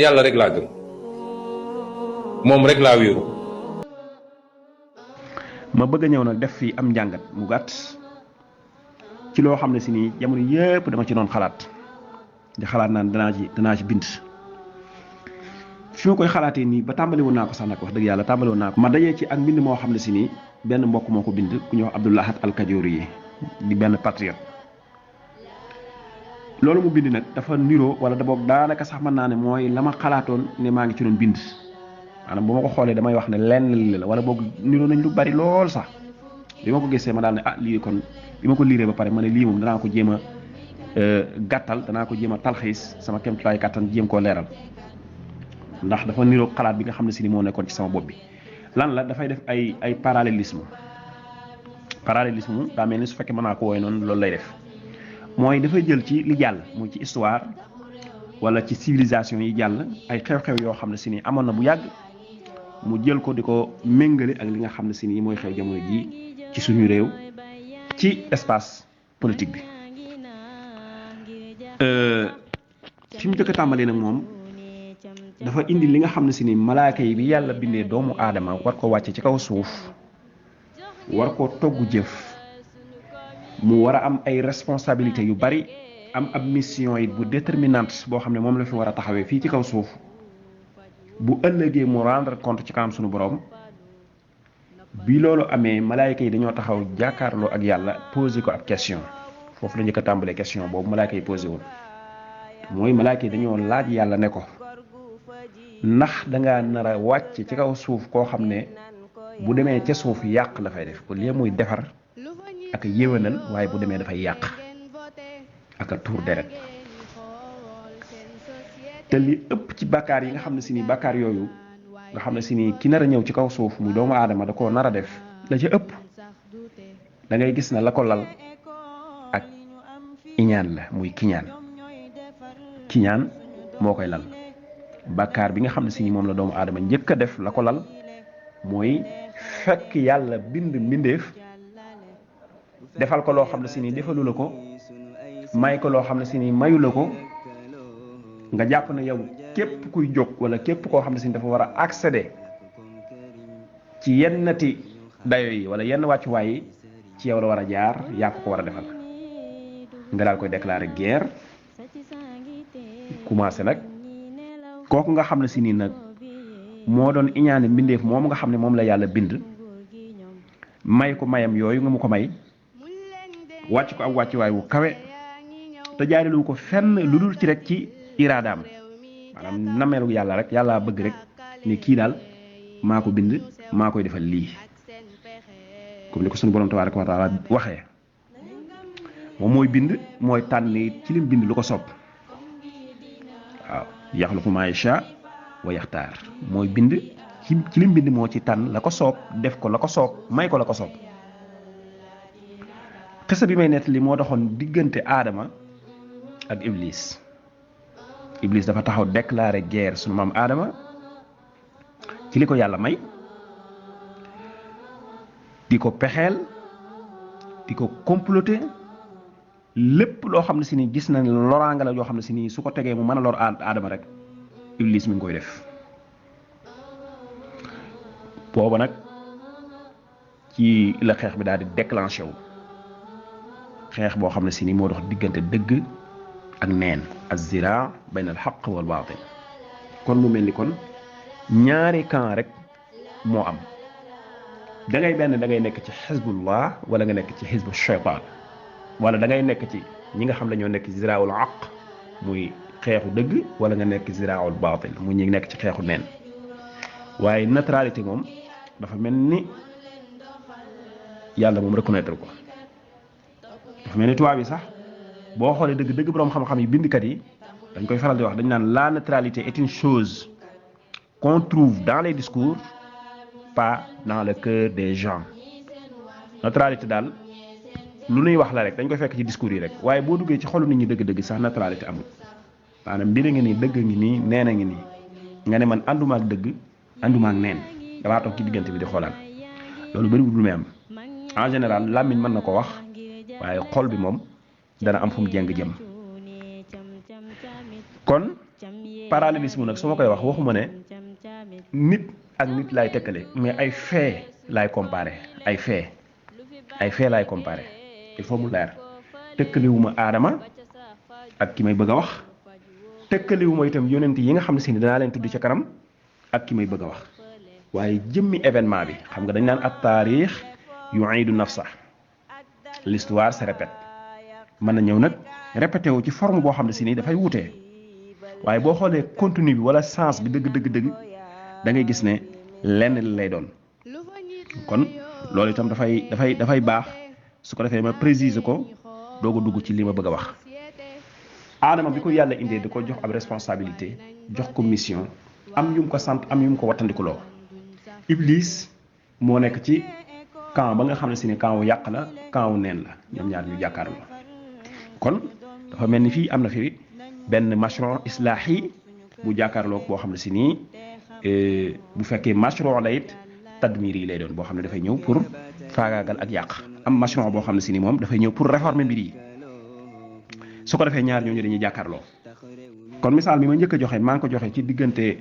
yàlla rek laa gëm moom rek laa wéeru. ma bëgg a ñëw nag def fii am njàngat mu gàtt ci loo xam ne si nii jamono yëpp dama ci doon xalaat di xalaat naan danaa ci bind. fi ma koy xalaatee nii ba tàmbali woon naa ko sax nag wax dëgg yàlla tàmbali woon naa ko. ma dajee ci ak mbind moo xam ne si nii benn mbokk moo ko bind ku ñuy wax Abdul Ahad Al Kajoori yi di benn patriote. loolu mu bind nag dafa niroo wala da boog daanaka sax mën naa ne mooy la ma xalaatoon ne maa ngi ci doon bind maanaam bu ma ko xoolee damay wax ne lenn li la wala boog niroo nañ lu bari lool sax bi ma ko gisee ma daal ne lii kon bi ma ko liiree ba pare ma ne lii moom danaa ko jéem a gàttal danaa ko jéem a talxiis sama kéemtulaay kàttan jéem koo leeral ndax dafa niroo xalaat bi nga xam ne si ni moo nekkoon ci sama bopp bi. lan la dafay def ay parallélisme daa mel ni su fekkee mën naa ko wooye noonu loolu lay def. mooy dafay jël ci li jàll muy ci histoire wala ci civilisation yi jàll ay xew-xew yoo xam ne si ni amoon na bu yàgg mu jël ko di ko méngale ak li nga xam ne si ni mooy xew jamono ji ci suñu réew ci espace politique bi. fi mu njëkk a tàmbalee nag moom dafa indi li nga xam ne si ni malaaka yi bi yàlla bindee doomu aadama war ko wàcce ci kaw suuf war ko togg jëf. mu war a am ay responsabilités yu bari am ab mission it bu déterminante boo xam ne moom la fi war a taxawee fii ci kaw suuf bu ëllëgee mu rendre compte ci kanam suñu borom bi loolu amee malaayka yi dañoo taxaw jàkkaarloo ak yàlla posé ko ab question foofu la njëkk a tàmbalee question boobu malaayka yi posé woon mooy malaayka yi dañoo laaj yàlla ne ko ndax dangaa nar a wàcc ci kaw suuf koo xam ne bu demee ca suuf yàq la fay def au lieu muy defar ak a yéwénal waaye bu demee dafay yàq ak a tuur deret te li ëpp ci bàkkaar yi nga xam ne si ni bàkkaar yooyu nga xam ne si ni ki nar a ñëw ci kaw suuf muy doomu aadama da koo nar a def la ca ëpp da ngay gis ne la ko lal ak iñaan la muy kiñaan moo koy lal bàkkaar bi nga xam ne si ni moom la doomu aadama njëkk a def la ko lal mooy fekk yàlla bind mbindeef defal ko loo xam ne si ni defalu la ko may ko loo xam ne si ni mayu la ko nga jàpp ne yow képp kuy jóg wala képp koo xam ne si ni dafa war a accéder ci yennati dayo yi wala yenn wàccuwaay yi ci yow la war a jaar yaa ko war a defal nga daal koy déclarer guerre commencé nag kooku nga xam ne si ni nag moo doon iñaane mbindeef moom nga xam ne moom la yàlla bind may ko mayam yooyu nga mu ko may wàcc ko ak wàccuwaay wu kawe te jaarilu ko fenn lu dul ci rek ci iraadaam maanaam nameelu yàlla rek yàlla bëgg rek ni kii daal maa ko bind maa koy defal lii comme ni ko suñu borom tabaaraka wa taala waxee moom mooy bind mooy tànn ci lim bind lu ko soob waaw yaxluqu maa yashaa wa yaxtaar mooy bind ci lim bind moo ci tànn la ko soob def ko la ko soob may ko la ko soob. xisa bi may nettali moo doxoon diggante aadama ak iblis dafa taxaw déclarer guerre sunu maam aadama ci li ko yàlla may di ko pexeel di ko comploter lépp loo xam ne si ni gis na ne loraanga la yoo xam ne si ni su ko tegee mu mën a lor aadama rek iblis mi ngi koy def booba nag ci la xeex bi daal di déclenché wu xeex boo xam ne si ni moo dox diggante dëgg ak neen az-ziraa bayna al-haqq wal baatil kon mu mel ni kon ñaari camp rek moo am da ngay nekk ci xizbullah wala nga nekk ci xizbu shaytaan wala da ngay nekk ci ñi nga xam ne ñoo nekk ci ziraawul haqq muy xeexu dëgg wala nga nekk ziraawul baatil muy ñi nekk ci xeexu neen waaye neutralité moom dafa mel ni yàlla moom reconnaître ko. dafa mel ni tubaab yi sax boo xoolee dëgg boroom xam-xam yi bindkat yi dañ koy faral di wax dañ naan la neutralité est une chose qu'on trouve dans les discours pas dans le cœur des gens neutralité daal lu nuy wax la rek dañ koy fekk ci discours yi rek waaye boo duggee ci xolu nit ñi dëgg-dëgg sax neutralité amul maanaam mbir a ngi nii dëgg ngi nii neen a ngi nii nga ne man ànduma ak dëgg ànduma ak neen damaa toog ci diggante bi di xoolaan loolu bëriwul lu muy am en général làmmiñ mën na ko wax waaye xol bi moom dana am fu mu jeng jëm kon parallélisme nag su ma koy wax waxuma ne nit ak nit laay tekkale mais ay fait laay comparé ay fait laay comparé il faut mu leer tëkkaliwuma aadama ak ki may bëgg a wax tëkkaliwuma itam yonent yi nga xam ne si ni danaa leen tudd ca kanam ak ki may bëgg a wax waaye jëmmi événement bi xam nga dañ naan at taarix yu'idu nafsa l'histoire se répète mën na ñëw nag répété wu ci forme boo xam ne si nii dafay wutee waaye boo xoolee contenu bi wala sens bi dëgg da ngay gis ne lenn li lay doon kon loolu itam dafay baax su ko defee ma préciser ko doog a dugg ci li ma bëgg a wax aadama bi ko yàlla indee di ko jox ab responsabilité jox ko mission am yum ko sant am yum ko wattandikuloo Iblis moo nekk ci camp ba nga xam ne si ne camp wu yàq la camp wu neen la ñoom ñaar ñu jàkkaarloo kon dafa mel ni fii am na fi benn mashru' islaahi bu jàkkaarloo boo xam ne si nii bu fekkee mashru' la it tadmir yi lay doon boo xam ne dafay ñëw pour faagaagal ak yàq am mashru' boo xam ne si ni moom dafay ñëw pour réformer mbir yi su ko defee ñaar ñooñu dañuy jàkkaarloo kon misaal mi ma njëkk a joxe maa ngi ko joxe ci diggante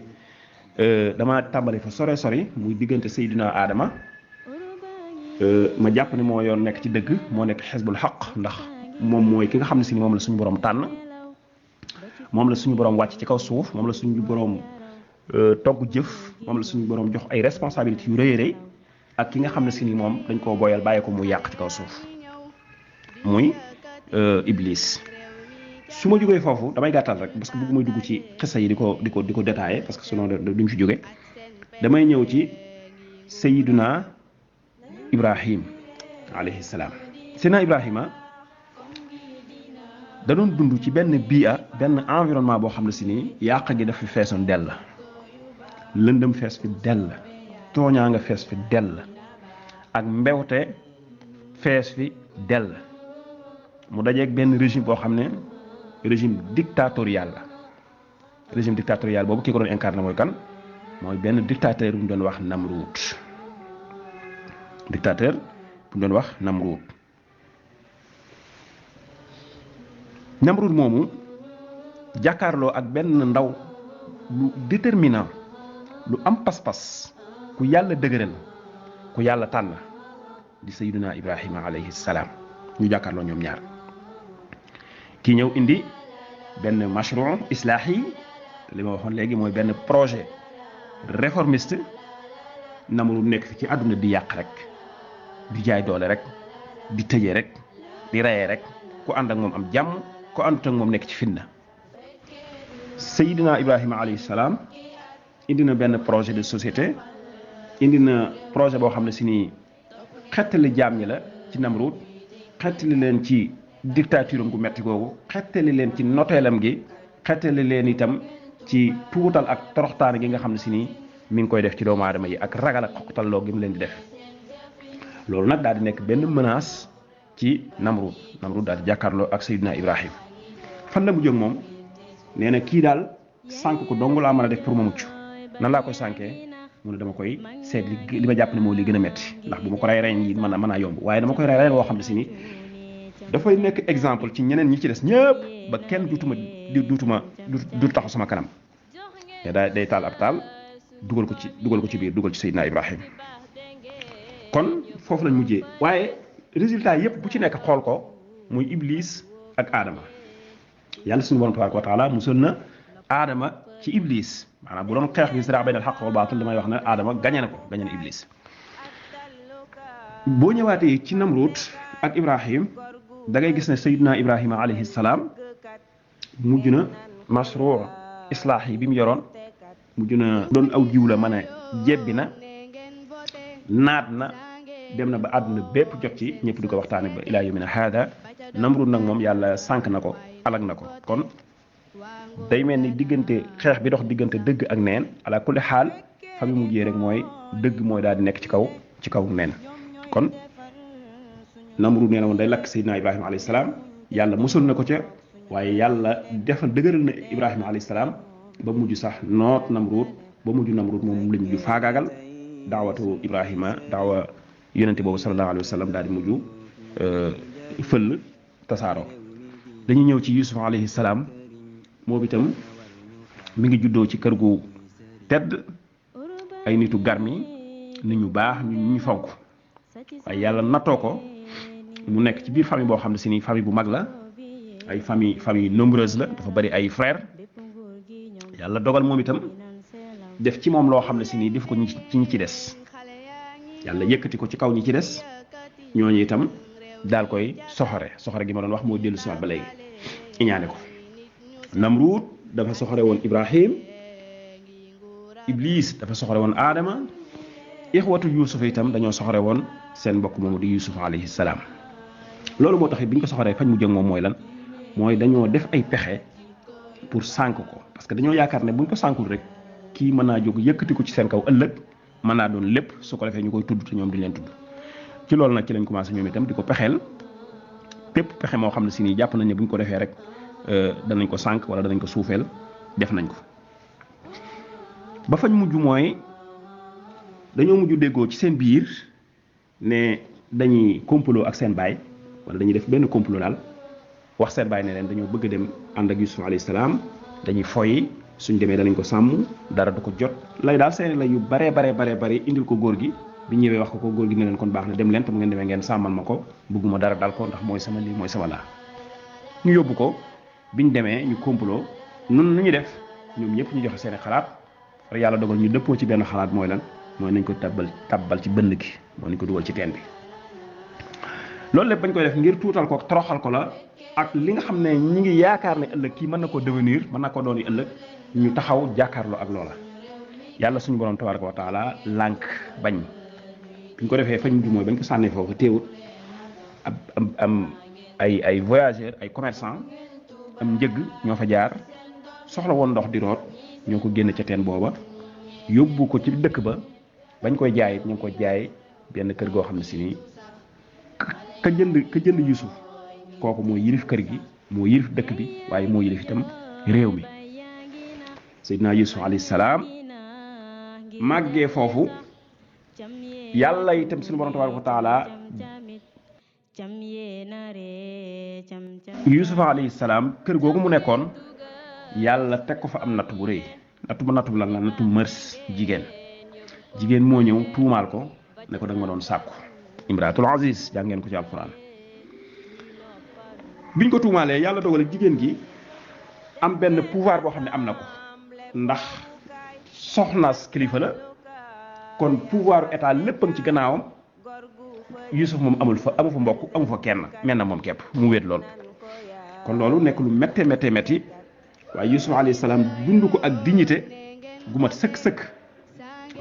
dama tàmbali fa sori muy diggante Seydina Adama ma jàpp ne moo yoon nekk ci dëgg moo nekk xisbul xaq ndax moom mooy ki nga xam ne si ni moom la suñu borom tànn moom la suñu borom wàcc ci kaw suuf moom la suñu borom togg jëf moom la suñu borom jox ay responsabilités yu rëy rëy ak ki nga xam ne si ni moom dañ koo boyal bàyyi ko mu yàq ci kaw suuf muy Iblis. su ma jógee foofu damay gàttal rek parce que bëgg may dugg ci xisa yi di ko détaillé parce que sinon duñ fi jóge damay ñëw ci Sayyiduna Ibrahim alayhi salaam. Sayyiduna Ibrahima da doon dund ci benn benn environnement boo xam ne si nii yàq gi daf fi feesoon dell lëndëm fees fi dell tooñaa nga fees fi dell ak mbewte fees fi dell mu dajeeg benn régime boo xam ne régime dictatorial la régime dictatorial boobu ki ko doon incarné mooy kan mooy benn dictateur bu ñu doon wax Namrud dictateur bu ñu doon wax Namrud moomu jàkkaarloo ak benn ndaw lu déterminant lu am pas-pas ku yàlla dëgëral ku yàlla tànn di Sayyiduna Ibrahima alayhi salaam ñu jàkkaarloo ñoom ñaar ki ñëw indi benn mashru' islaahi li ma waxoon léegi mooy benn projet réformiste Namrud nekk fi ci àdduna di yàq rek di jaay doole rek di tëjee rek di reyee rek ku ànd ak moom am jàmm ku àndut ak moom nekk ci fitna. Sayyidina Ibrahima alayhi salaam indi na benn projet de société indi na projet boo xam ne si nii xettali jaam ñi la ci Namrud xettali leen ci dictature am gu metti googu xettali leen ci noteelam gi xettali leen itam ci tuutal ak toroxtaane gi nga xam ne si nii mi ngi koy def ci doomu aadama yi ak ragal ak xoqtalloo gi mu leen di def loolu nag daal di nekk benn menace ci Namrud daal di jàkkaarloo ak Sayyidina Ibrahim fan la mu jóg moom nee na kii daal sànk ko dong laa mën a def pour ma mucc nan laa koy sànkee mu ne dama koy seet li ma jàpp ne moo li gën a metti ndax bu ma ko rey yi mën a yomb waaye dama koy rey woo xam ne si ni dafay nekk exemple ci ñeneen ñi ci des ñëpp ba kenn du taxaw sama kanam te day taal ab taal dugal ko ci biir dugal ci Seydina Ibrahim kon foofu lañ mujjee waaye résultat yépp bu ci nekk xool ko muy Iblis ak Adama yàlla suñu borom tabaaraka wa taala musal na Adama ci Iblis maanaam bu doon xeex bi siraa baynal xaq wal baatil damay wax ne Adama gañe na Iblis boo ñëwaatee ci Namrud ak Ibrahim da ngay gis ne Sayyidina Ibrahima alayhi salaam mujj na mashru' islaahi bi mu yoroon mujj na doon aw jiw la mën a jebbi na naat na dem na ba àdduna bépp jot ci ñëpp di ko waxtaane ba ilaa yawmina haada Namrud nag moom yàlla sànk na ko alag na ko kon day mel ni diggante xeex bi dox diggante dëgg ak neen ala kulli xaal fa mu mujjee rek mooy dëgg mooy daal di nekk ci kaw neen kon Namrud nee na woon day lakk Seydina Ibrahima alayhi salaam yàlla musal na ko ca waaye yàlla defal dëgëral na Ibrahima alayhi salaam ba mujj sax noot Namrud ba mujj Namrud moom la mujj faagaagal daawatu Ibrahima daawa yonente boobu sallallahu alayhi wa sallam daal di mujj fëll tasaaroo. dañuy ñëw ci Yusuf alayhi salaam moom itam mi ngi juddoo ci kër gu tedd ay nitu garmi nit ñu baax ñu fonk waaye yàlla nattoo ko mu nekk ci biir famille boo xam ne si ni famille bu mag la ay famille nombreuse la dafa bari ay frère yàlla dogal moom itam def ci moom loo xam ne si nii def ko ci ñi ci des yàlla yëkkati ko ci kaw ñi ci des ñooñu itam daal koy soxore gi ma doon wax moo dellu siwaat ba léegi iñaane ko Namruud dafa soxore woon Ibrahim Iblis dafa soxore woon Adama ixwatu Yuusuf itam dañoo soxore woon seen mbokk moomu di Yuusuf alayhi salaam loolu moo tax bi ñu ko soxoree fañ mu jëm moom mooy lan mooy dañoo def ay pexe pour sànk ko parce que dañoo yaakaar ne buñ ko sànkul rek kii mën naa jóg yëkkati ko ci seen kaw ëllëg mën naa doon lépp su ko defee ñu koy tudd te ñoom duñ leen tudd ci loolu nag ci lañ commencé ñoom itam di ko pexeel pépp pexe moo xam ne si nii jàpp nañ ne buñ ko defee rek danañ ko sànk wala danañ ko suufeel def nañ ko ba fañ mujj mooy dañoo mujj déggoo ci seen biir ne dañuy complot ak seen baay wala dañuy def benn complot daal wax seen baay ne leen dañoo bëgg a dem ànd ak Yusuf alayhi salaam dañuy foyi suñ demee danañ ko sàmm dara du ko jot lay daal seeni la yu bare indil ko góor gi bi ñëwee wax ko góor gi ne leen kon baax na dem leen te mu ngeen demee ngeen sàmmal ma ko bëgguma dara dal ko ndax mooy sama lii mooy sama laa ñu yóbbu ko biñ demee ñu complot nun nu ñu def ñoom ñëpp ñu joxe seeni xalaat far yàlla dogal ñu dëppoo ci benn xalaat mooy lan mooy nañ ko tabbal ci bënn gi mooy nañ ko dugal ci teen bi loolu lépp bañ koy def ngir tuutal ko toroxal ko la ak li nga xam ne ñi ngi yaakaar ne ëllëg kii mën na koo devenir mën na ko doon ëllëg ñu taxaw jàkkaarloo ak loola yàlla suñu borom tabaraka wa taala lànk bañ biñ ko defee fañ ju mooy bañ ko sànnee foofu teewut am ay voyageurs ay commerçants am njëgg ñoo fa jaar soxla woon ndox di root ñoo ko génn ca teen booba yóbbu ko ci dëkk ba bañ koy jaay it ñu ngi ko jaay benn kër goo xam ne si nii ka jënd Yusuf kooku moo yilif kër gi moo yilif dëkk bi waaye moo yilif itam réew mi Seydina Yusuf alayhi salaam màggee foofu yàlla itam suñu borom tabaraka wa taala Yusuf alayhi salaam kër googu mu nekkoon yàlla teg ko fa am nattu bu rëy nattu bu lan la nattu mërs jigéen moo ñëw tuumaal ko ne ko da nga ma doon sàkku imraatul aziz jàngeen ko ci alquran biñ ko tuumaalee yàlla dogal jigéen gi am benn pouvoir boo xam ne am na ko ndax soxnaas kilifa la kon pouvoiru état lépp a ngi ci gannaawam Yusuf moom amu fa mbokk amu fa kenn mel na moom képp mu wéet lool kon loolu nekk lu métti waaye Yusuf alayhi salaam dund ko ak dignité gu mat sëkk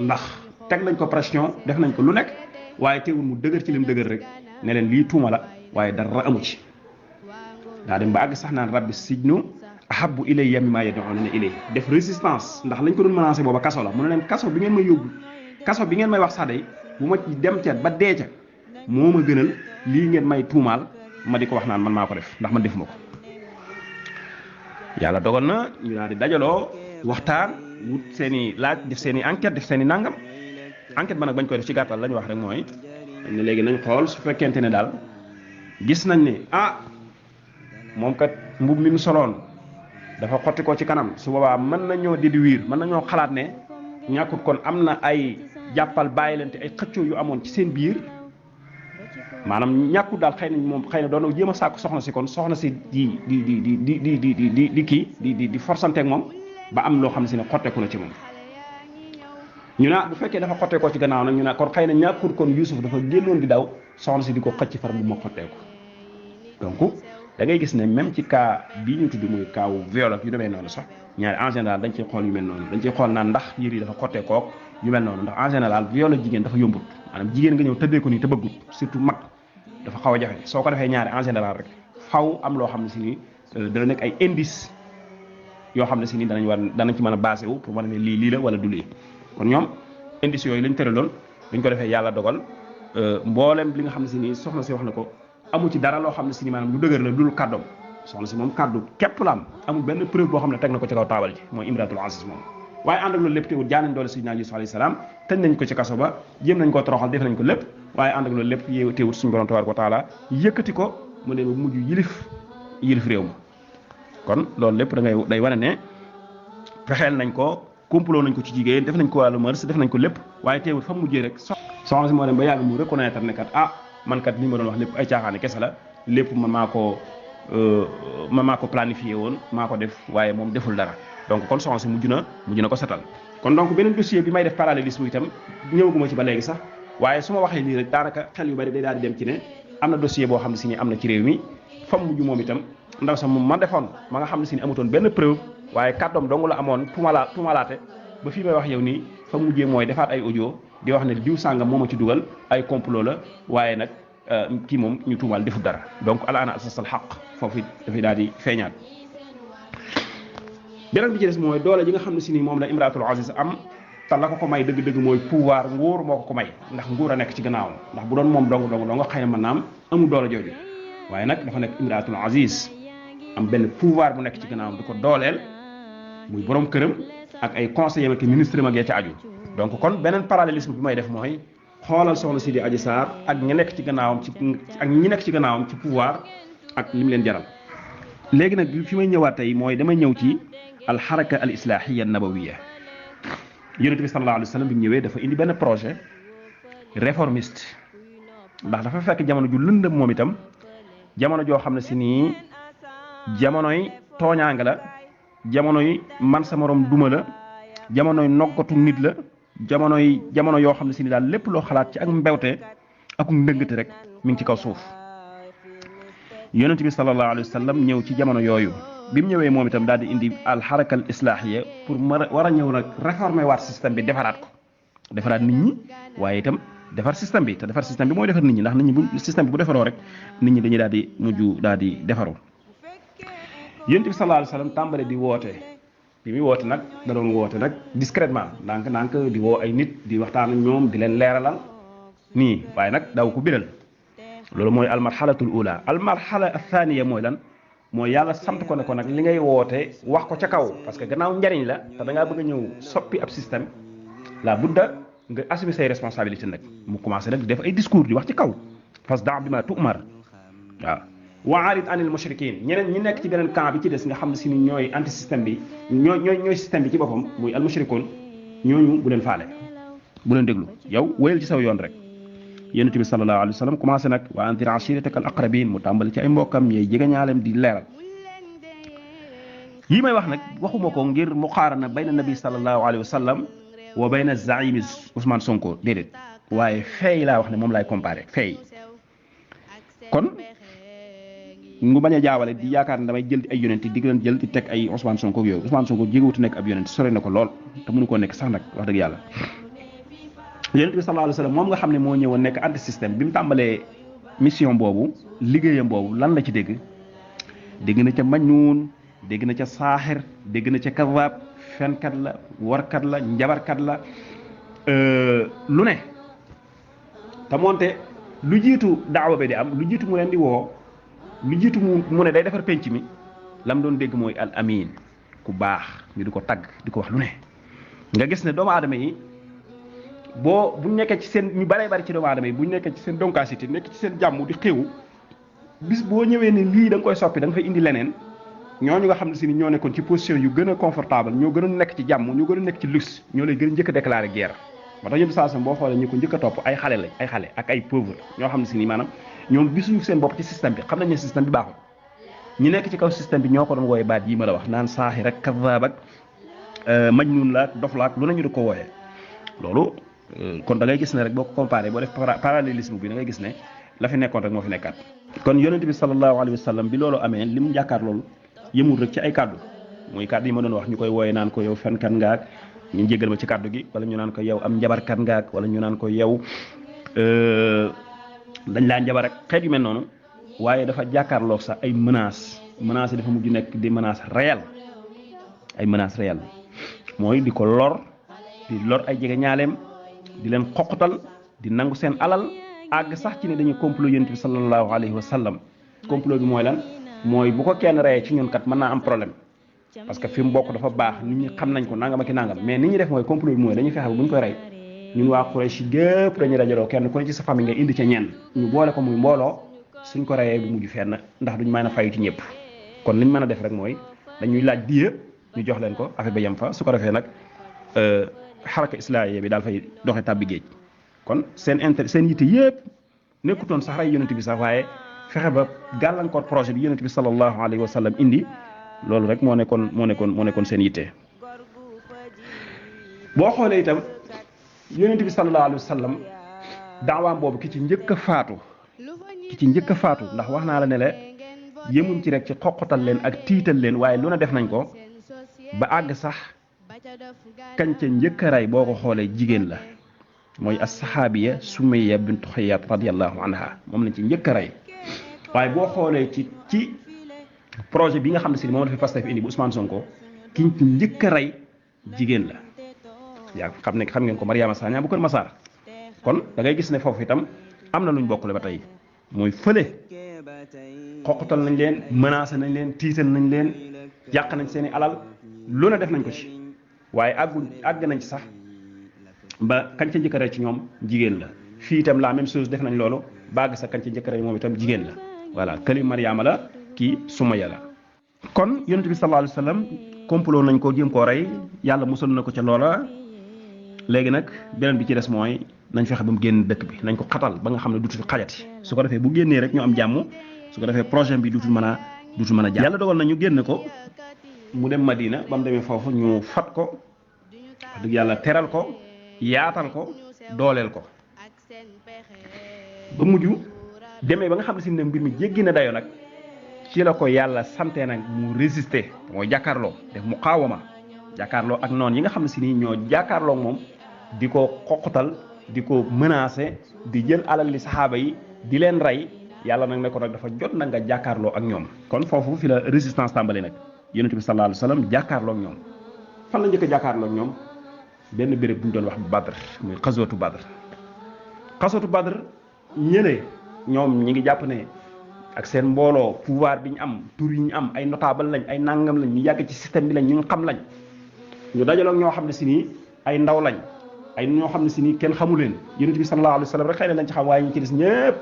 ndax teg nañ ko pression def nañ ko lu nekk waaye teewul mu dëgër ci lim dëgër rek ne leen lii tuuma la waaye dara amu ci daa dem ba àgg sax naan rabbi sijnu ahabbu ilayya mimma yad'unana ilayhi def résistance ndax lañ ko doon menacé booba kaso la mu ne leen kaso bi ngeen may yóbbu kaso bi ngeen may wax sax day bu ma ci dem ca ba dee ca moo ma gënal lii ngeen may tuumaal ma di ko wax naan man maa ko def ndax man defuma ko yàlla dogal na ñu daal di dajaloo waxtaan wut seeni laaj def seeni enquête def seeni nangam enquête ba nag bañ koy def ci gàttal la ñu wax rek mooy dañ ne léegi nañ xool su fekkente ne daal gis nañ ne moom kat mbub mi mu soloon dafa xotti ko ci kanam su boobaa mën nañoo déduire mën nañoo xalaat ne ñàkkut kon am na ay jàppal bàyyi leen te ay xëccoo yu amoon ci seen biir maanaam ñàkkut daal xëy na doon jéem a sàkku soxna si kon soxna si di forsanteeg moom ba am loo xam ne si ne xotteeku na ci moom ñu ne bu fekkee dafa xotteekoo ci gannaaw nag ñu ne kon xëy na ñàkkut kon Yusuf dafa génnoon di daw soxna si di ko xëcc far bu ma xotteeku donc da ngay gis ne même ci cas bii ñu tudd muy cas viol ak yu demee noonu sax ñaari en général dañ ciy xool yu mel noonu dañ ciy xool naan ndax yër yi dafa xotteekoo yu mel noonu ndax en général viol jigéen dafa yombut maanaam jigéen nga ñëw tëddee ko nii te bëggut surtout mag dafa xaw a jafe soo ko defee ñaari en général rek faw am loo xam ne si ni dana nekk ay indice yoo xam ne si ni danañ ci mën a basé wu pour mën a ne lii la wala du lii kon ñoom indice yooyu lañ tëraloon dañ ko defee yàlla dogal mboolem li nga xam ne si ni soxna si wax na ko amu ci dara loo xam ne si ni maanaam lu dëgër la dul kàddoom soxna si moom kàddu képp la am amul benn preuve boo xam ne teg na ko ci kaw taabal ji mooy imratul aziz moom waaye ànd ak loolu lépp teewul jaanañ doole sayyidina Yusuf alayhi salaam tëj nañ ko ci kaso ba jéem nañ koo toroxal def nañ ko lépp waaye ànd ak loolu lépp yéew teewul suñu borom tabaaraka wa taala yëkkati ko mu ne ba mujj yilif réew mi kon loolu lépp day wane ne fexeel nañ ko complot nañ ko ci jigéen def nañ ko wàllu mœurs def nañ ko lépp waaye teewul fa mu mujjee rek soxna si moo dem ba yàgg mu reconnaître ne kat man kat li ma doon wax lépp ay caaxaane kese la lépp man maa ko planifié woon maa ko def waaye moom deful dara donc kon soxna si mujj na ko setal kon donc beneen dossier bi may def parallélisme itam ñëwaguma ci ba léegi sax waaye su ma waxee lii rek daanaka xel yu bari day daal di dem ci ne am na dossier boo xam ne si ni am na ci réew mi fa mu mujj moom itam ndaw sax moom ma defoon ma nga xam ne si ni amutoon benn preuve waaye kàddoom dong la amoon tuumalaate ba fii may wax yow nii fa mujjee mooy defaat ay audio di wax ne diw sàngam moo ma ci dugal ay complot la waaye nag kii moom ñu tuumaal defut dara donc alaana asasal xaq foofu dafay daal di feeñaat. beneen bi ci des mooy doole ji nga xam ne si ni moom la imratul aziz am te la ko may dëgg-dëgg mooy pouvoir nguur moo ko may ndax nguur a nekk ci gannaawam ndax bu doon moom dong xëy na mën naa am amul doole jooju waaye nag dafa nekk imratul aziz am benn pouvoir bu nekk ci gannaawam di ko dooleel muy borom këram ak ay conseillers ak ministre mag ya ca aju donc kon beneen parallélisme bi may def mooy xoolal soxna si di Adji Sarr ak ñi nekk ci gannaawam ci pouvoir ak li mu leen jaral. léegi nag fi may ñëwaat tey mooy damay ñëw ci alxaraka al islahiya nabawiya yonent bi sallallahu alayhi wa sallam bi mu ñëwee dafa indi benn projet réformiste ndax dafa fekk jamono ju lëndëm moom itam jamono joo xam ne si nii jamonoy tooñaanga la jamonoy man sa morom duma la jamonoy noggatu nit la jamono yoo xam ne si ni daal lépp loo xalaat ci ak mbewte ak ndëngate rek mi ngi ci kaw suuf yonent bi sallallahu alayhi wa sallam ñëw ci jamono yooyu bi mu ñëwee moom itam daal di indi alxaraka al islahiya pour war a ñëw nag réformer waat système bi defaraat nit ñi waaye itam defar système bi te defar système bi mooy defar nit ñi ndax nit ñi bu système bi bu defaroo rek nit ñi dañuy daal di mujj daal di defaroo yonent bi sallallahu alayhi wa sallam tàmbale di woote bi muy woote nag da doon woote nag discrètement ndànk di woo ay nit di waxtaan ak ñoom di leen leeralal nii waaye nag daaw ko biral loolu mooy almarxalatul ula almarxala athaniya mooy lan mooy yàlla sant ko ne ko nag li ngay woote wax ko ca kaw parce que gannaaw njariñ la te da ngaa bëgg a ñëw soppi ab système la budda nga assumer say responsabilité nag mu commencé nag di def ay discours di wax ci kaw fasda' bima tu'mar waaw wa aarid anil mushrikin ñeneen ñi nekk ci beneen camp bi ci des nga xam ne si ni ñooy anti système bi ñooy système bi ci boppam muy al mushrikun ñooñu bu leen faale bu leen déglu yow wéyal ci saw yoon rek yonent bi sallallahu alayhi wa sallam commencé nag wa anzir ashirataka al aqrabin mu tàmbali ci ay mbokkam ñooy jegeñaaleem di leeral yi may wax nag waxuma ko ngir muqaarana bayna nabi sallallahu alayhi wa sallam wa bayna zaimi Ousmane Sonko déedéet waaye feey laa wax ne moom laay comparé feey kon ngu bañ a jaawale di yaakaar ne damay jël ay yonent di leen jël di teg ay Ousmane Sonko ak yooyu Ousmane Sonko jégewutu nekk ab yonent sore na ko lool te mënu koo nekk sax nag wax dëgg yàlla yonent bi sallallahu alayhi wa sallam moom nga xam ne moo ñëwoon nekk anti système bi mu tàmbalee mission boobu liggéeyam boobu lan la ci dégg na ca majnuun dégg na ca saaxir dégg na ca kazaab fenkat la warkat la njabarkat la lu ne te moonte lu jiitu daawa bi di am lu jiitu mu leen di woo lu jiitu mu ne day defar penc mi lam doon dégg mooy al amin ku baax ñu di ko tagg di ko wax lu ne nga gis ne doomu aadama yi bu nekkee ci seen ñu baree bari ci doomu aadama yi bu nekkee ci seen doncacité nekk ci seen jàmm di xewu bis boo ñëwee ne lii da nga koy soppi da nga fay indi leneen ñooñu nga xam ne si ni ñoo nekkoon ci position yu gën a confortable ñoo gën a nekk ci jàmm ñoo gën a nekk ci luxe ñoo lay gën a njëkk a déclaré guerre moo tax yëpp saa boo xoolee ñu ko njëkk a topp ay xale lañ ay xale ak ay pauvre ñoo xam ne si ni maanaam ñoom gisuñu seen bopp ci système bi xam nañ ne système bi baaxul ñi nekk ci kaw système bi ñoo ko doon wooye baat yi ma la wax naan saaxir ak kazaab ak majnun la ak dof la ak lu nañu di ko wooyee loolu kon da ngay gis ne rek boo ko comparé boo def parallélisme bi da ngay gis ne la fi nekkoon rek moo fi nekkaat kon yonent bi sallallahu alayhi wa sallam bi loolu amee li mu jàkkaar loolu yëmul rek ci ay kàddu muy kàddu yi ma doon wax ñu koy wooyee naan ko yow fenkat ngaak ñu jégal ma ci kàddu gi wala ñu naan ko yow am njabarkat ngaak wala ñu naan ko yow dañ laa njabar ak xeet yu mel noonu waaye dafa jàkkaarloog sax ay menaces yi dafa mujj nekk des menaces réelles ay menaces réelles mooy di ko lor ay jege ñaaleem di leen xoqatal di nangu seen alal àgg sax ci ne dañuy complot yonent bi sallallahu alayhi wa sallam complot bi mooy lan mooy bu ko kenn reyee ci ñun kat mën naa am problème parce que fi mu bokk dafa baax nit ñi xam nañ ko nangam ak i nangam mais nit ñi def mooy complot bi mooy dañuy fexe ba bu ñu koy rey ñun waa Quraysh gépp dañuy dajaloo kenn ku ne ci sa famille nga indi ca ñenn ñu boole ko muy mbooloo suñ ko reyee du mujj fenn ndax duñ mën a fayu ci ñëpp kon liñ mën a def rek mooy dañuy laaj diya ñu jox leen ko affaire ba yem fa su ko defee nag xaraka islaamiya bi daal fay doxe tàbbi géej kon seen yitte yëpp nekkutoon sax rey yonent bi sax waaye fexe ba gàllankoor projet bi yonent bi sallallahu alayhi wa sallam indi loolu rek moo nekkoon seen yitte. boo xoolee itam yonent bi sallallahu alayhi wa sallam daawaam boobu ki ci njëkk a faatu ndax wax naa la ne la yemuñ ci rek ci xoqatal leen ak tiital leen waaye lu ne def nañ ko ba àgg sax kañ ca njëkk a rey boo ko xoolee jigéen la mooy as-saxaabiya Sumayya bintu Xayyaat radiyallahu anha moom lañ ci njëkk a rey waaye boo xoolee ci projet bi nga xam ne si moom la fi Pastef indi bu Ousmane Sonko kiñ ci njëkk a rey jigéen la yaa xam ngeen ko Mariama Sagna bu Kër Massar kon da ngay gis ne foofu itam am na luñ bokkule ba tey mooy fële xoqatal nañ leen menacé nañ leen tiital nañ leen yàq nañ seeni alal lu ne def nañ ko ci waaye àgg nañ ci sax ba kañ ca njëkk a rey ci ñoom jigéen la fii itam la même chose def nañ loolu bàgg sa kañ ca njëkk a rey moom itam jigéen la voilà këli Mariama la kii Sumaya la kon yonent bi sallallahu alayhi wa sallam complot nañ ko jéem koo rey yàlla musal na ko ca loola léegi nag beneen bi ci des mooy nañ fexe ba mu génn dëkk bi nañ ko xatal ba nga xam ne duutu fi xajati su ko defee bu génnee rek ñu am jàmm su ko defee projet bi duutul mën a jàmm yàlla dogal na ñu génn ko mu dem Madina ba mu demee foofu ñu fat ko wax dëgg yàlla teral ko yaatal ko dooleel ko ba mujj demee ba nga xam ne si ne mbir mi jéggi na dayo nag ci la ko yàlla sante nag mu résister mooy jàkkaarloo def muqaawama jàkkaarloo ak noonu yi nga xam ne si nii ñoo jàkkaarloo moom di ko xoqatal di ko menacer di jël alal li saxaaba yi di leen rey yàlla nag ne ko nag dafa jot nag nga jàkkaarloo ak ñoom kon foofu fi la résistance tàmbali nag yonent bi sallallahu alayhi wa sallam jàkkaarloo ak ñoom fan la njëkk a jàkkaarloo ak ñoom benn béréb bu ñu doon wax Badr muy xaswatu Badr ñële ñoom ñi ngi jàpp ne ak seen mbooloo pouvoir bi ñu am tur yi ñu am ay notable lañ ay nangam lañ ñu yàgg ci système bi lañ ñu xam lañ ñu dajaloo ñoo xam ne si nii ay ndaw lañ ay ñoo xam ne si nii kenn xamu leen yonent bi sallallahu alayhi wa sallam rek xëy na lañ ci xam waaye ñu ci des ñëpp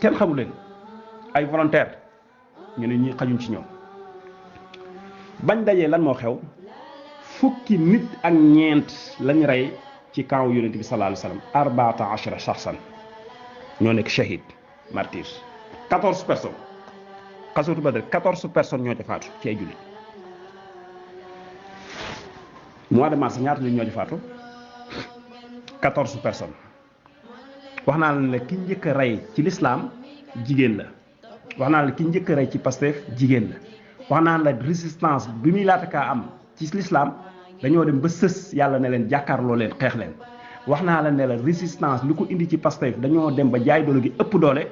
kenn xamu leen ay volontaire ñu ne ñi xajuñ ci ñoom bañ dajee lan moo xew fukki nit ak ñeent lañ rey ci camp yonent bi sallallahu alayhi wa sallam arbaata ashara shaxsan ñoo nekk shahid martyr 14 personnes xaswatu Badr 14 personnes ñoo ci faatu ci ay jullit mois de mars ñaata nit ñoo ci faatu 14 personnes wax naa la ne ki njëkk a rey ci lislaam jigéen la wax naa la ki njëkk a rey ci Pastef jigéen la wax naa la résistance bi muy laata kaa am ci lislaam dañoo dem ba sës yàlla ne leen jàkkaarloo leen xeex leen wax naa la ne la résistance li ko indi ci Pastef dañoo dem ba jaay doole gi ëpp doole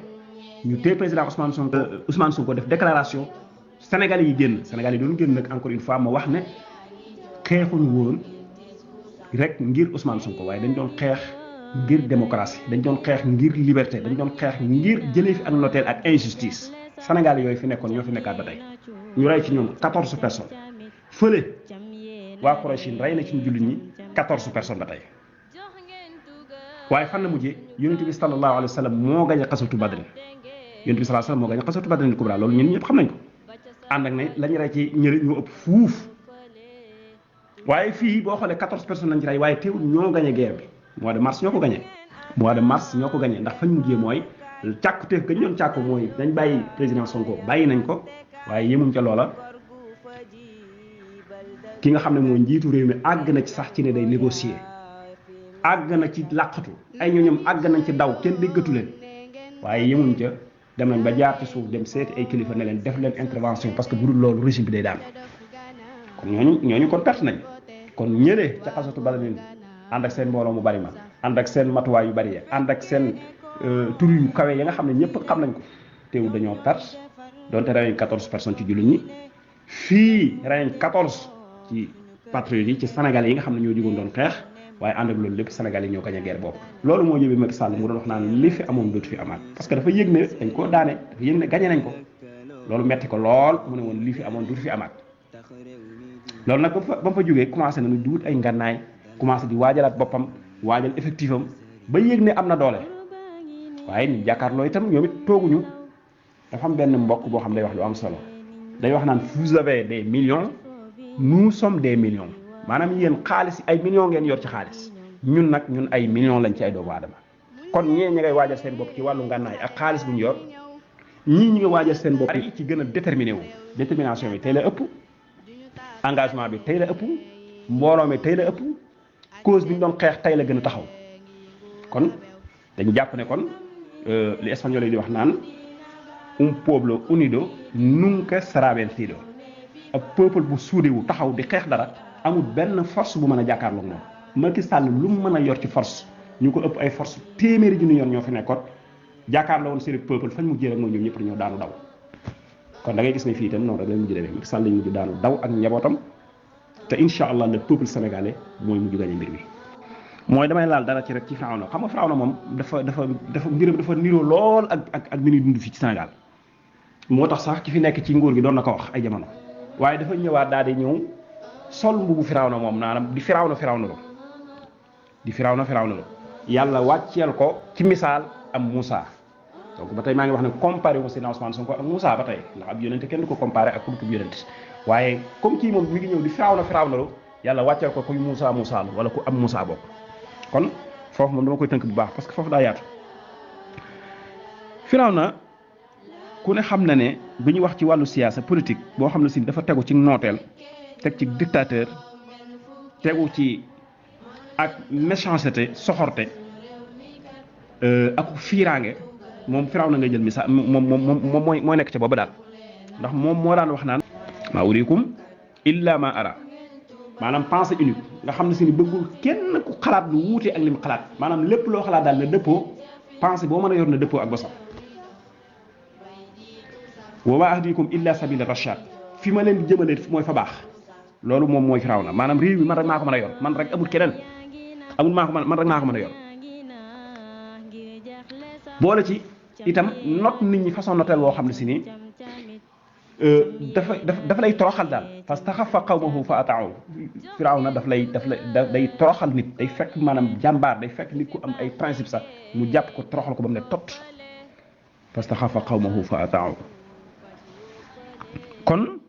ñu téye président Ousmane Sonko def déclaration Sénégal yi doon génn nag encore une fois ma wax ne xeexuñu woon rek ngir Ousmane Sonko waaye dañ doon xeex ngir démocratie dañ doon xeex ngir liberté dañ doon xeex ngir jëlee fi ak nooteel ak injustice Sénégal yooyu fi nekkoon ñoo fi nekkaat ba tey ñu rey ci ñoom 14 personnes fële waa Quraysh rey na ci ñu jullit ñi 14 personnes ba tey waaye fan la mujjee yonent bi sallallahu alayhi wa sallam moo gañ a xasatu Badrin yonent bi sallallahu alayhi wa sallam moo gañ a xasatu Badrin kubra loolu ñun ñëpp xam nañ ko ànd ak ne lañu rey ci ñëri ñoo ëpp fuuf waaye fii boo xoolee 14 personnes lañ ci rey waaye teewul ñoo gañe guerre bi mois de mars ñoo ko gañe ndax fañ mujjee mooy càkkuteef gañ doon càkku mooy dañ bàyyi président Sonko bàyyi nañ ko waaye yemuñ ca loola ki nga xam ne mooy njiitu réew mi àgg na ci sax ci ne day négocier àgg na ci làqatu ay ñooñam àgg nañ ci daw kenn déggatu leen waaye yemuñ ca dem nañ ba jaar ci suuf dem seeti ay kilifa ne leen def leen intervention parce que bu dul loolu régime bi day daan kon ñooñu kon perte nañ kon ñëlee ca xasatu Badrin ànd ak seen mbooloo mu bari ma ànd ak seen matuwaay yu bari ya ànd ak seen tur yu kawe ya nga xam ne ñëpp xam nañ ko teewul dañoo perte donte rey nañ 14 personnes ci jullit ñi fii rey nañ 14 ci patriotes yi ci Sénégal yi nga xam ne ñoo jugoon doon xeex waaye ànd ak loolu lépp Sénégal yi ñoo gañ a guerre boobu loolu moo yóbbee Macky Sall mu doon wax naan li fi amoon dootu fi amaat parce que dafa yëg ne dañ koo daane dafa yëg ne gañe nañ ko loolu metti ko lool mu ne woon li fi amoon dootu fi amaat loolu nag ba mu fa jógee commencé nañu di wut ay ngannaay commencé di waajalaat boppam waajal effectif am ba yëg ne am na doole waaye ñu jàkkaarloo itam ñoom it tooguñu dafa am benn mbokk boo xam day wax lu am solo day wax naan vous avez des millions nous sommes des millions maanaam yéen xaalis ay millions ngeen yor ci xaalis ñun nag ñun ay millions lañ ci ay doomu aadama kon ñee ñi ngay waajal seen bopp ci wàllu ngànnaay ak xaalis bu ñu yor ñii ñi nga waajal seen bopp ci gën a déterminé wu détermination bi tey la ëpp engagement bi tey la ëpp mbooloo mi tey la ëpp cause bi ñu doon xeex tey la gën a taxaw kon dañu jàpp ne kon li espagnol yi di wax naan un pueblo unido nunca será vencido ak peuple bu suude wu taxaw di xeex dara amul benn force bu mën a jàkkaarloog moom Macky Sall lu mu mën a yor ci force ñu ko ëpp ay force téeméeri junni yoon ñoo fi nekkoon jàkkaarloo woon seen peuple fañ mujjee rek mooy ñoom ñëpp dañoo daanu daw kon da ngay gis ne fii itam noonu rek lay mujj demee Macky Sall lañ mujj daanu daw ak njabootam te incha allah le peuple sénégalais mooy mujj gañe mbir mi. mooy damay laal dara ci rek ci Firawna xam nga Firawna moom dafa mbiram dafa niroo lool ak mi ñuy dund fii ci Sénégal moo tax sax ci fi nekk ci nguur gi doon na ko wax ay jamono waaye dafa ñëwaat daal di ñëw sol mbubu Firawna moom naanam di Firawna lo yàlla wàcceel ko ci misaal am Moussa donc ba tey maa ngi wax ne comparé wu si Ousmane Sonko ak Moussa ba tey ndax ab yonente kenn du ko comparé ak ku dul yonente waaye comme kii moom mi ngi ñëw di Firawna lo yàlla wàcceel ko kuy Moussa la wala ku am Moussa bokk kon foofu moom dama koy tënk bu baax parce que foofu daa yaatu Firawna ku ne xam na ne bi ñu wax ci wàllu siyaasa politique boo xam ne si dafa tegu ci nooteel teg ci dictateur tegu ci ak méchanceté soxorte ak fiiraange moom Firawna ngay jël misaal moom mooy nekk ca booba daal ndax moom moo daan wax naan maa uriikum illa ma ara maanaam pensée unique nga xam ne si ni bëggul kenn ku xalaat lu wuute ak li mu xalaat maanaam lépp loo xalaat daal na dëppoo pensée boo mën a yor na dëppoo ak bosam wa maa ahdiikum illa sabila rashad fi ma leen di jëmale mooy fa baax loolu moom mooy Firawna maanaam réew mi man rek maa ko mën a yor man rek amul keneen amul man rek maa ko mën a yor boole ci itam not nit ñi façon noteel woo xam ne si ni dafa lay toroxal daal fastaxaffa qawmahu fa ata'u Firawna day toroxal nit day fekk maanaam jàmbaar day fekk nit ku am ay principe sax mu jàpp ko toroxal ko ba mu ne tot fastaxaffa qawmahu fa ata'u kon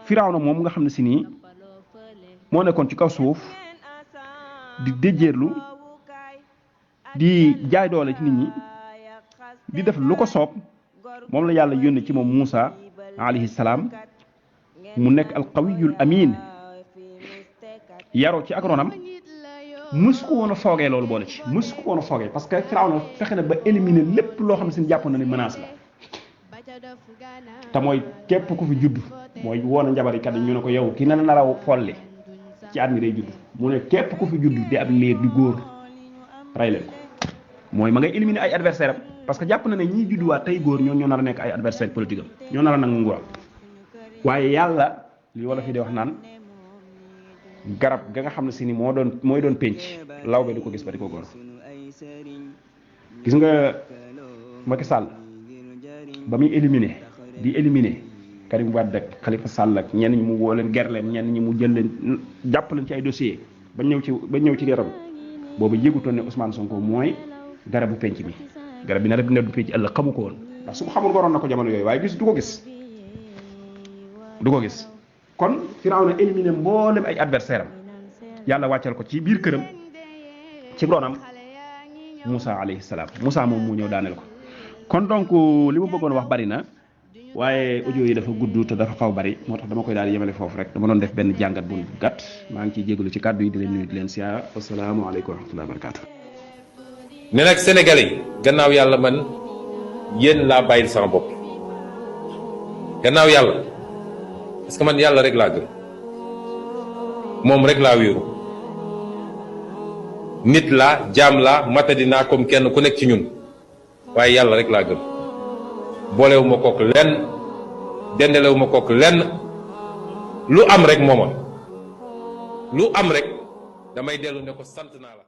Firawna moom nga xam ne si nii moo nekkoon ci kaw suuf di déjéerlu di jaay doole ci nit ñi di def lu ko soob moom la yàlla yónni ci moom Moussa alayhi salaam mu nekk alqawiyul amin yaroo ci ak ronam mës ko woon a foogee loolu boole ci mës ko woon a foogee parce que Firawna fexe na ba éliminer lépp loo xam ne si jàpp na ne menace la te mooy képp ku fi judd mooy woon a njabarikat yi ñu ne ko yow ki na naraw folli ci at mi day judd mu ne képp ku fi judd di ab liir di góor rey leen ko mooy ma ngay éliminer ay adversaire am parce que jàpp na ne ñii judduwaat tey góor ñoo nar a nekk ay adversaire politique am ñoo nar a nangu nguuram waaye yàlla li wala fi di wax naan garab ga nga xam ne si ni mooy doon penc law be di ko gis ba di ko góor gis nga Macky Sall ba muy éliminer Karim Wade ak Khalifa Sall ak ñenn ñi mu woo leen ger leen ñenn ñi mu jël leen jàpp leen ci ay dossier ba ñëw ci garab boobu yëgutoon ne Ousmane Sonko mooy garabu penc mi garab bi na rek ne du penc ëllëg xamu ko woon ndax su ko xamul waroon na ko jamono yooyu waaye du ko gis kon Firawna éliminé mboolem ay adversaire am yàlla wàccal ko ci biir këram ci ronam Moussa alayhi salaam Moussa moom mu ñëw daaneel ko kon donc li ma bëggoon wax bari na waaye audio yi dafa gudd te dafa xaw bari moo tax dama koy daal di yemale foofu rek dama doon def benn jàngat bu gàtt maa ngi ciy jégalu ci kàddu yi di leen nuyu di leen siyaara asalaamaaleykum wa rahmatullahi wa barakaatu. ne nag Sénégalais yi gannaaw yàlla man yéen laa bàyyil sama bopp gannaaw yàlla parce que man yàlla rek laa gëm moom rek laa wéeru nit laa jaam laa matadi naa comme kenn ku nekk ci ñun waaye yàlla rek laa gëm boolewu ma kook lenn dendalewu ma kook lenn lu am rek mooma lu am rek damay dellu ne ko sant naa la